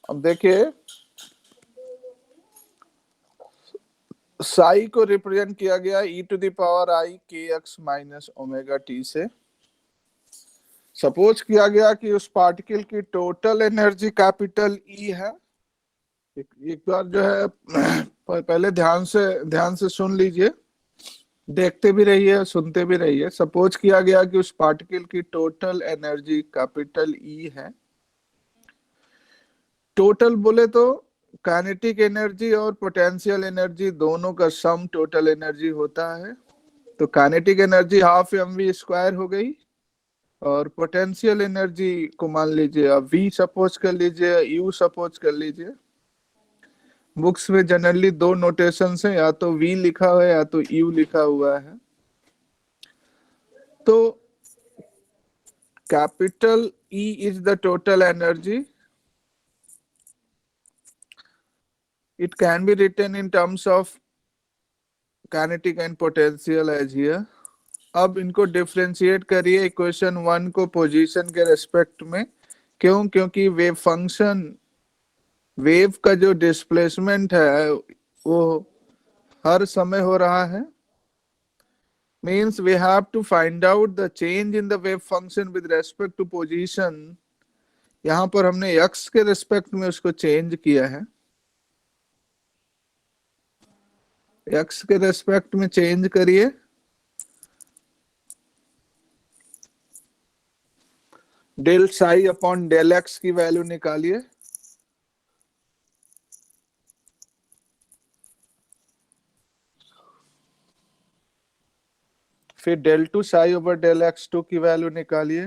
अब देखिए साई को रिप्रेजेंट किया गया e to the power I kx minus omega T से। सपोज किया गया कि उस पार्टिकल की टोटल एनर्जी कैपिटल E है। एक बार जो है पहले ध्यान से सुन लीजिए, देखते भी रहिए, सुनते भी रहिए। सपोज किया गया कि उस पार्टिकल की टोटल एनर्जी कैपिटल E है। टोटल बोले तो काइनेटिक एनर्जी और पोटेंशियल एनर्जी दोनों का सम टोटल एनर्जी होता है। तो काइनेटिक एनर्जी हाफ mv² हो गई और पोटेंशियल एनर्जी को मान लीजिए अब v सपोज कर लीजिए, u सपोज कर लीजिए। बुक्स में जनरली दो नोटेशंस हैं, या तो v लिखा हुआ है या तो u लिखा हुआ है। तो capital E is the total energy. It can be written in terms of kinetic and potential as here. अब इनको डिफरेंशिएट करिए इक्वेशन 1 को पोजीशन के रेस्पेक्ट में। क्यों? क्योंकि वेव फंक्शन, वेव का जो डिस्प्लेसमेंट है वो हर समय हो रहा है। Means we have to find out the change in the wave function with respect to position. यहाँ पर हमने x के रेस्पेक्ट में उसको चेंज किया है, x के रेस्पेक्ट में चेंज करिए। Del psi upon del X की वैल्यू निकालिए। फिर del two psi over del X two की वैल्यू निकालिए।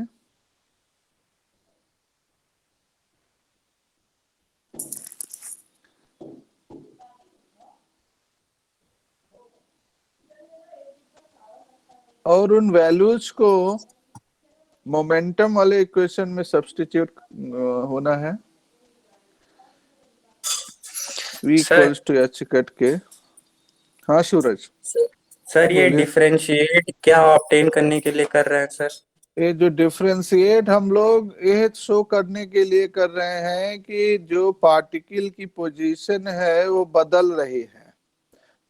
और उन वैल्यूज को मोमेंटम वाले इक्वेशन में सब्स्टिट्यूट होना है। v equals to h cut के। हाँ सूरज। सर ये बोलिए। डिफरेंशिएट क्या ऑब्टेन करने के लिए कर रहे हैं सर? ये जो डिफरेंशिएट हम लोग ये शो करने के लिए कर रहे हैं कि जो पार्टिकल की पोजीशन है वो बदल रही है,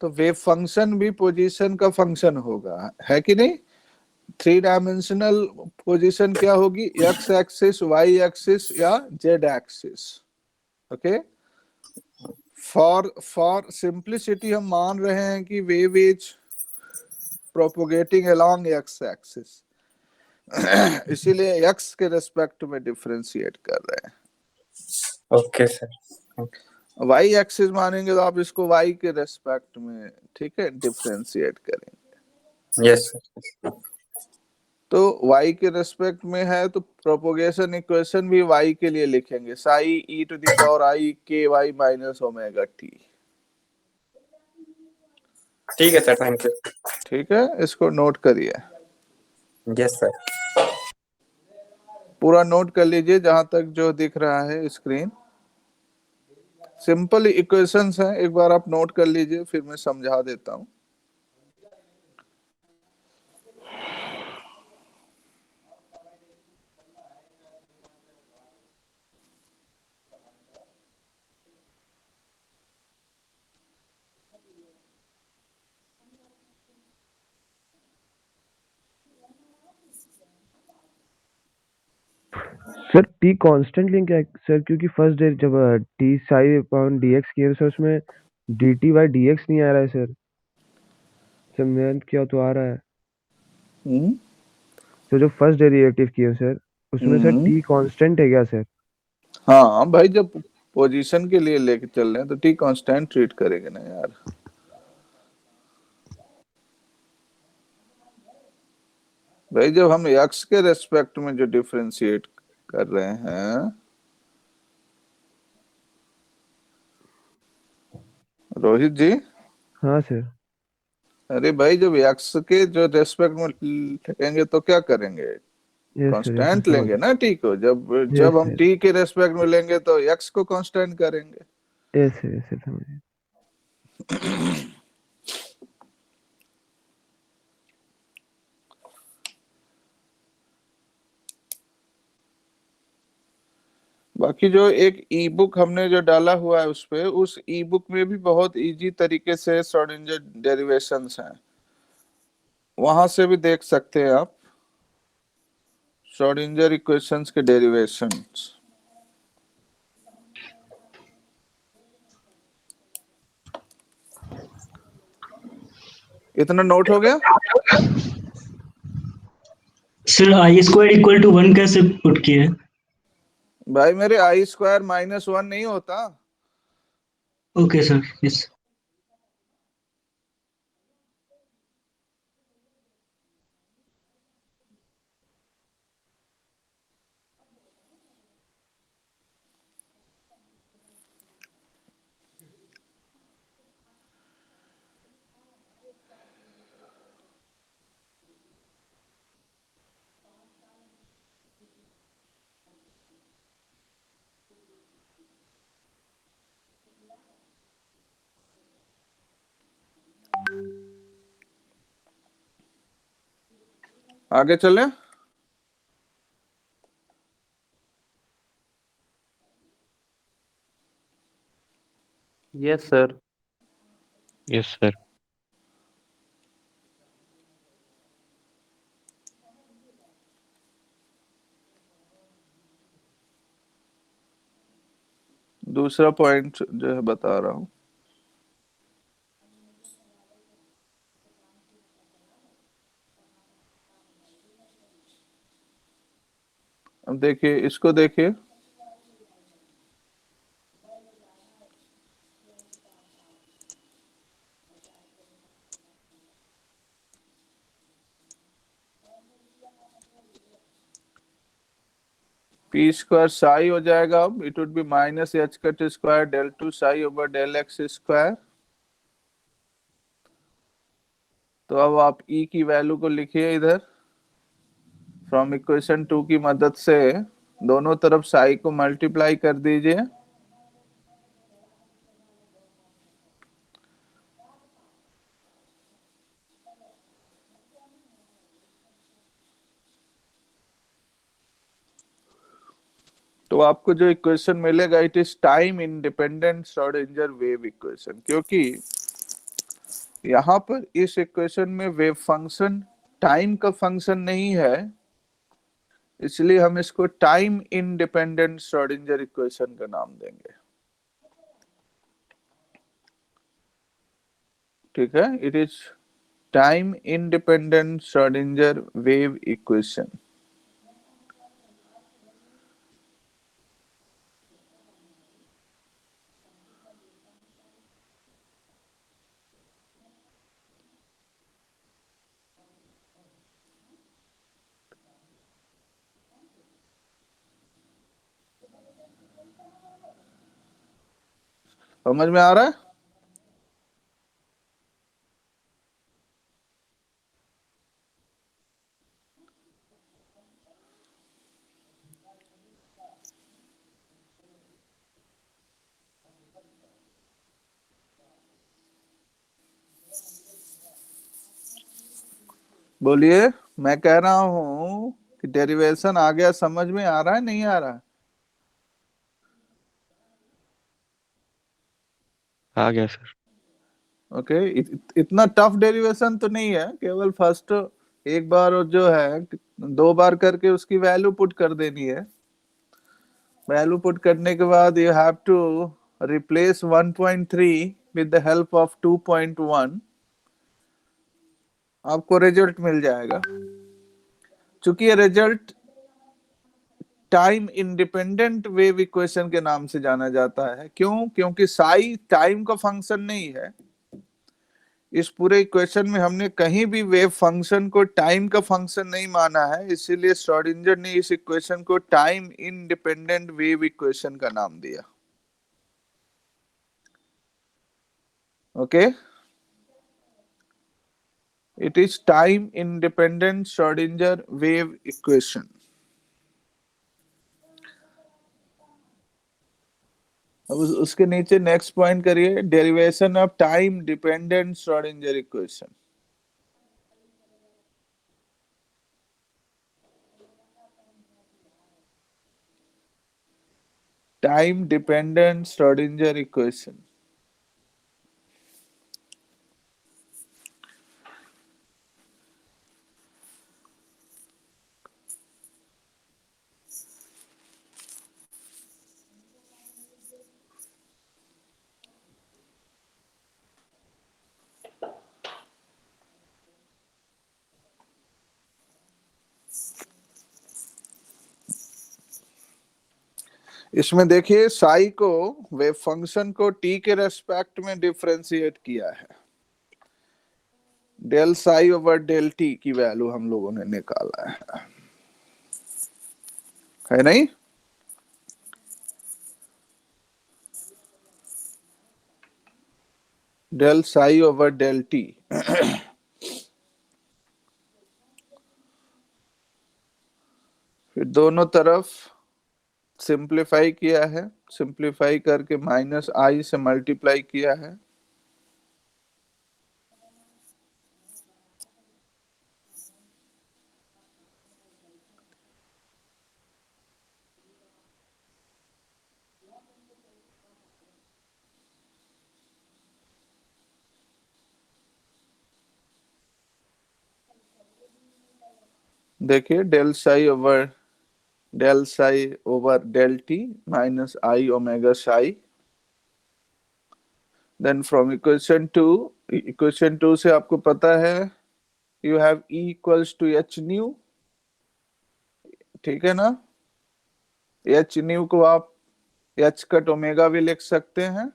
तो वेव फंक्शन भी पोजीशन का फंक्शन होगा, है कि नहीं? 3 डायमेंशनल पोजीशन क्या होगी? एक्स एक्सिस, वाई एक्सिस या Z axis. Okay, for simplicity हम मान रहे हैं कि wave is propagating along x axis, इसीलिए एक्स के रेस्पेक्ट में डिफरेंशिएट कर रहे हैं। Okay sir. वाई एक्सिस मानेंगे तो आप इसको वाई के रेस्पेक्ट में, ठीक है, डिफरेंशिएट करेंगे। Yes sir. तो y के रेस्पेक्ट में है तो प्रोपोगेशन इक्वेशन भी y के लिए लिखेंगे, psi e to the power i k y minus omega t। ठीक है सर, थैंक यू। ठीक है, इसको नोट करिए, यस सर। पूरा नोट कर लीजिए जहां तक जो दिख रहा है स्क्रीन। सिंपल इक्वेशंस हैं, एक बार आप नोट कर लीजिए, फिर मैं समझा देता हूं। सर टी कांस्टेंट लेंगे क्या सर? क्योंकि फर्स्ट डे जब टी साई अपॉन डीएक्स किया सर, उसमें D T by D x नहीं आ रहा है सर। सर मैंने क्या तो आ रहा है तो जो फर्स्ट डेरिवेटिव किया सर उसमें सर टी कांस्टेंट है क्या सर? हाँ भाई, जब पोजीशन के लिए लेके चल रहे हैं तो टी कांस्टेंट ट्रीट करेंगे ना यार। भाई जब हम एक्स के रेस्पेक्ट में जो डिफरेंशिएट कर रहे हैं, रोहित जी। हाँ सर। अरे भाई जब एक्स के जो रेस्पेक्ट में लेंगे तो क्या करेंगे? यस सर, कांस्टेंट लेंगे ना टी को। जब Yes, हम sir. टी के रेस्पेक्ट में लेंगे तो एक्स को कांस्टेंट करेंगे। यस सर, यस सर, समझ गए। बाकी जो एक ई बुक हमने जो डाला हुआ है उस पे, उस ई बुक में भी बहुत इजी तरीके से श्रोडिंगर डेरिवेशंस हैं, वहां से भी देख सकते हैं आप श्रोडिंगर इक्वेशंस के डेरिवेशंस। इतना नोट हो गया? Sir I square equal to 1 कैसे पुट किया है? भाई मेरे आई स्क्वायर माइनस 1 नहीं होता। Okay sir, yes. आगे चले। Yes sir. Yes sir. दूसरा पॉइंट जो है बता रहा हूं। अब देखिए, इसको देखिए, पी स्क्वायर साई हो जाएगा। अब it would be minus H cut square del two psi over del x square. तो अब आप ई की वैल्यू को लिखिए इधर, फ्रॉम इक्वेशन 2 की मदद से दोनों तरफ साई को मल्टीप्लाई कर दीजिए। तो आपको जो इक्वेशन मिलेगा it is time independent Schrodinger wave equation, क्योंकि यहां पर इस इक्वेशन में वेव फंक्शन टाइम का फंक्शन नहीं है, इसलिए हम इसको टाइम इंडिपेंडेंट श्रोडिंगर इक्वेशन का नाम देंगे। ठीक है, it is time independent Schrodinger wave equation. समझ में आ रहा है? बोलिए, मैं कह रहा हूं कि डेरिवेशन आ गया, समझ में आ रहा है नहीं आ रहा है? आ गया सर। ओके, इतना टफ डेरिवेशन तो नहीं है, केवल फर्स्ट एक बार और जो है 2 बार करके उसकी वैल्यू पुट कर देनी है। वैल्यू पुट करने के बाद you have to replace 1.3 with the help of 2.1, आपको रिजल्ट मिल जाएगा। चूंकि ये result time independent wave equation के नाम से जाना जाता है। क्यों? क्योंकि साई टाइम का फंक्शन नहीं है। इस पूरे इक्वेशन में हमने कहीं भी वेव फंक्शन को टाइम का फंक्शन नहीं माना है, इसीलिए श्रोडिंगर ने इस इक्वेशन को टाइम इंडिपेंडेंट वेव इक्वेशन का नाम दिया। Okay, it is time independent Schrodinger wave equation. अब उसके नीचे नेक्स्ट पॉइंट करिए, derivation of time dependent Schrodinger equation. Time dependent Schrodinger equation. इसमें देखिए साई को वेव फंक्शन को टी के रेस्पेक्ट में डिफरेंशिएट किया है। Del psi over del T की वैल्यू हम लोगों ने निकाला है नहीं? Del psi over del T. फिर दोनों तरफ सिंप्लीफाई किया है, सिंप्लीफाई करके माइनस आई से मल्टीप्लाई किया है। देखिए del psi over del T minus I omega psi. Then from equation two से आपको पता है you have E equals to H nu. ठीक है ना? एच न्यू को आप एच कट ओमेगा भी लिख सकते हैं।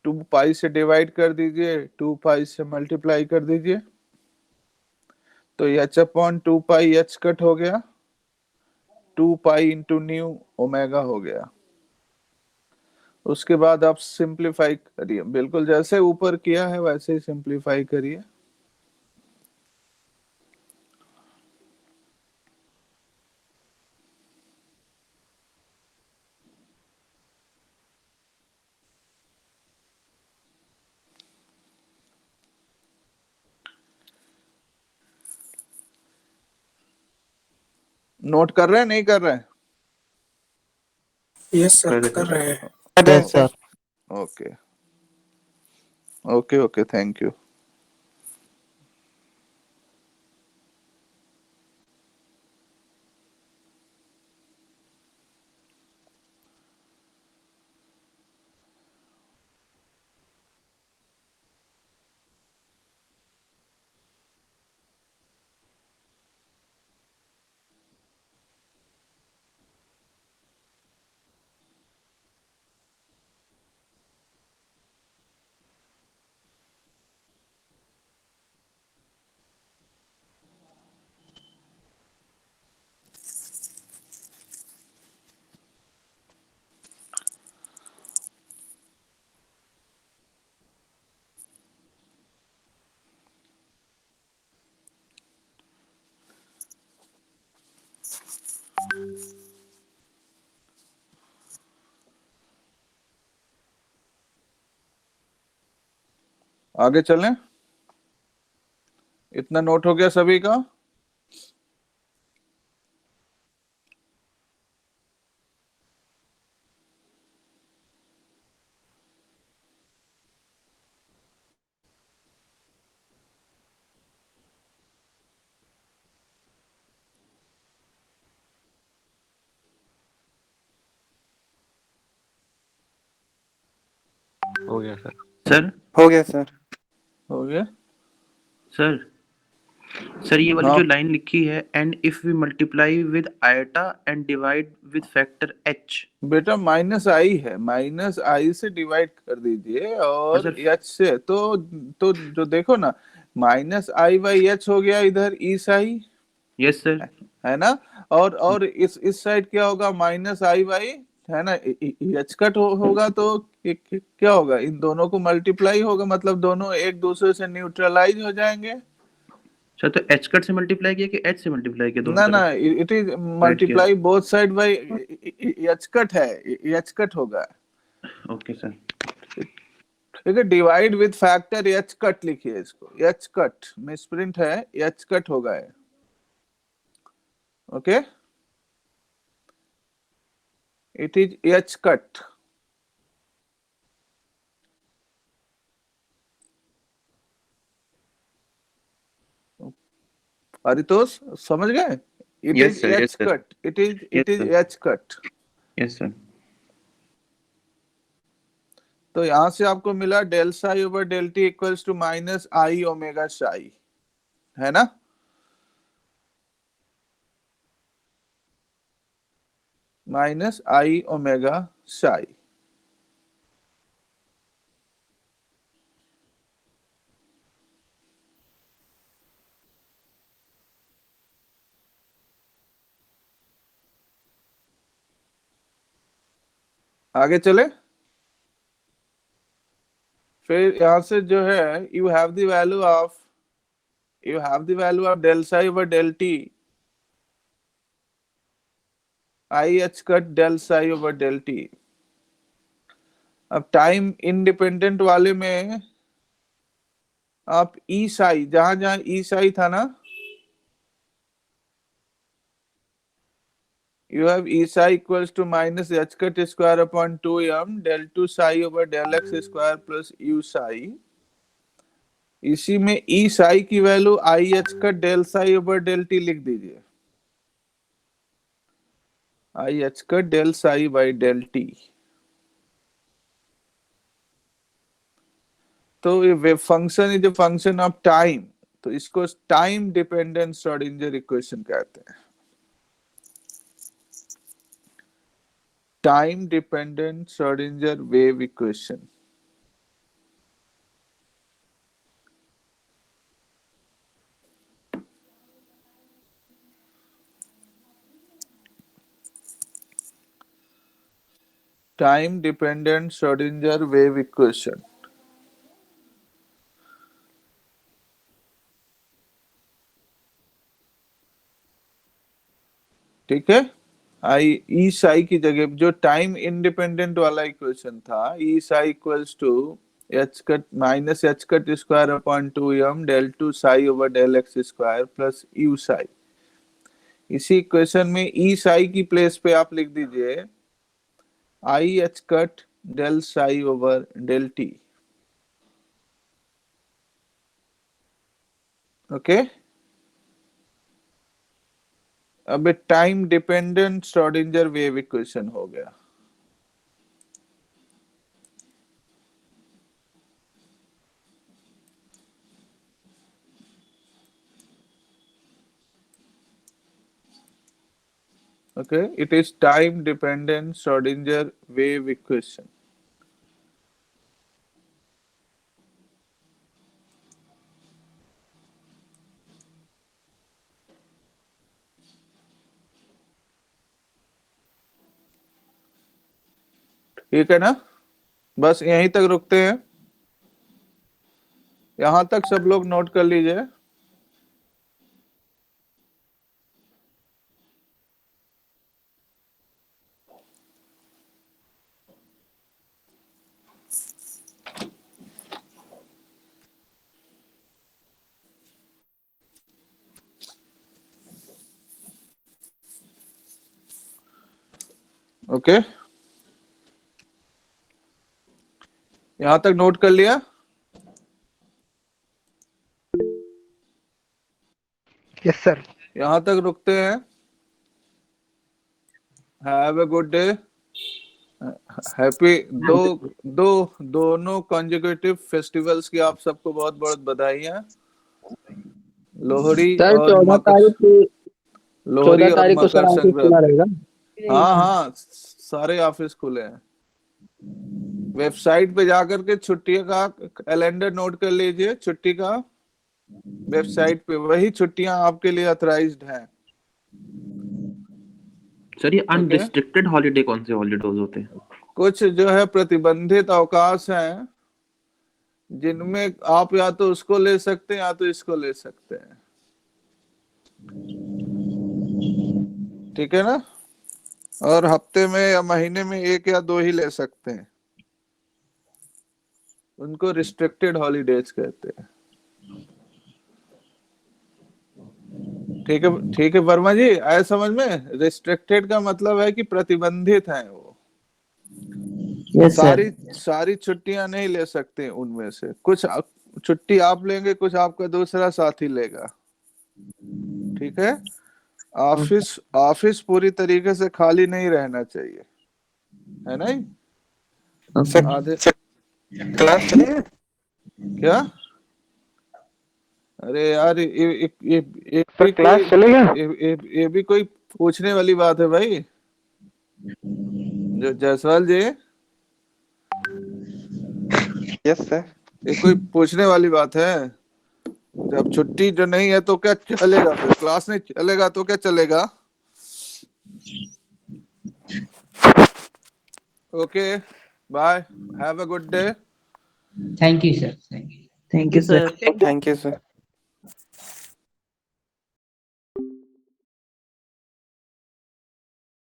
2 पाई से डिवाइड कर दीजिए, 2 पाई से मल्टीप्लाई कर दीजिए, तो एच अपॉन 2 पाई एच कट हो गया, 2 पाई इंटू न्यू ओमेगा हो गया। उसके बाद आप सिंप्लीफाई करिए, बिल्कुल जैसे ऊपर किया है वैसे ही सिंप्लीफाई करिए। नोट कर रहे हैं नहीं कर रहे हैं? यस सर कर रहे हैं। Yes sir. Okay okay okay, thank you. आगे चलें? इतना नोट हो गया सभी का? हो गया सर। सर हो गया सर। हो गया सर सर ये वाली हाँ। जो लाइन लिखी है, and if we multiply with iota and divide with factor H. बेटा माइनस आई है, माइनस आई से डिवाइड कर दीजिए और सर एच से, तो जो देखो ना, माइनस आई बाई एच हो गया इधर ई साई, यस सर। है ना। और इस साइड क्या होगा, माइनस आई बाई, है ना, एच कट होगा तो क्या होगा, इन दोनों को मल्टीप्लाई होगा, मतलब दोनों एक दूसरे से न्यूट्रलाइज हो जाएंगे। सर तो एच कट से मल्टीप्लाई किया कि एच से मल्टीप्लाई किया, दोनों ना ना, तरफ? It is multiply both side by H cut है, एच कट होगा। Okay sir. ठीक है, divide with factor H cut लिखिए इसको, एच कट मिसप्रिंट है, एच कट होगा। Okay, it is H cut. Paritosh समझ गए? It Yes, is sir. Yes, H sir. Cut, it is Yes, sir. H cut. Yes sir. तो यहां से आपको मिला del psi over del T equals to minus I omega psi, है ना। Minus I omega psi. आगे चले, फिर यहां से जो है you have the value of del psi over del T I H cut del psi over del T. अब टाइम इंडिपेंडेंट वाले में आप ई साई, जहां जहां ई साई था ना, you have E psi equals to minus h cut square upon 2m del 2 psi over del x square plus u psi। इसी में E psi की value I h cut del psi over del t लिख दीजिए, I h cut del psi by del t। तो ये function is a function of time, तो इसको टाइम डिपेंडेंट श्रोडिंगर इक्वेशन कहते हैं। Time dependent Schrodinger wave equation. Time dependent Schrodinger wave equation. ठीक है, आई ई साई की जगह जो टाइम इंडिपेंडेंट वाला इक्वेशन था, E psi equals to H cut minus H cut square upon 2m del 2 psi over del x square plus U psi. इसी इक्वेशन में ई साई की प्लेस पे आप लिख दीजिए I h cut del psi over del t. Okay. अब time dependent Schrodinger wave equation हो गया. Okay, it is time dependent Schrodinger wave equation. ठीक है ना? बस यहीं तक रुकते हैं. यहां तक सब लोग नोट कर लीजिए. ओके, यहां तक नोट कर लिया. Yes sir. यहां तक रुकते हैं. Have a good day. Happy दोनों कंसेक्यूटिव फेस्टिवल्स की आप सबको बहुत बहुत बधाइयां. लोहड़ी सर और 14 मकर, तारीख को लोहड़ी 14 और तारीख को सर मकर ऑफिस खुला संक्रांति. रहेगा. हाँ, सारे ऑफिस खुले हैं. वेबसाइट पे जाकर के छुट्टी का कैलेंडर नोट कर लीजिए. छुट्टी का वेबसाइट पे वही छुट्टियां आपके लिए ऑथराइज्ड हैं. सर ये अनरिस्ट्रिक्टेड हॉलीडे कौन से हॉलीडेज होते हैं? कुछ जो है प्रतिबंधित अवकाश हैं जिनमें आप या तो उसको ले सकते हैं या तो इसको ले सकते हैं. ठीक है ना? और हफ्ते में या महीने में 1 या 2 ही ले सकते हैं. उनको रिस्ट्रिक्टेड हॉलीडेज कहते हैं. ठीक है वर्मा जी, आए समझ में? रिस्ट्रिक्टेड का मतलब है कि प्रतिबंधित हैं वो. Yes sir. सारी छुट्टियां नहीं ले सकते. उनमें से कुछ छुट्टी आप लेंगे, कुछ आपका दूसरा साथी लेगा. ठीक है? ऑफिस पूरी तरीके से खाली नहीं रहना चाहिए, है नहीं? आधे क्लास चलेगा क्या? अरे यार, सर? क्लास चलेगा? ये भी कोई पूछने वाली बात है भाई. जायसवाल जी, यस सर. ये कोई पूछने वाली बात है? जब छुट्टी जो नहीं है तो क्या चलेगा? फिर क्लास नहीं चलेगा तो क्या चलेगा? Okay, bye, have a good day. Thank you sir. Thank you sir. Thank you sir.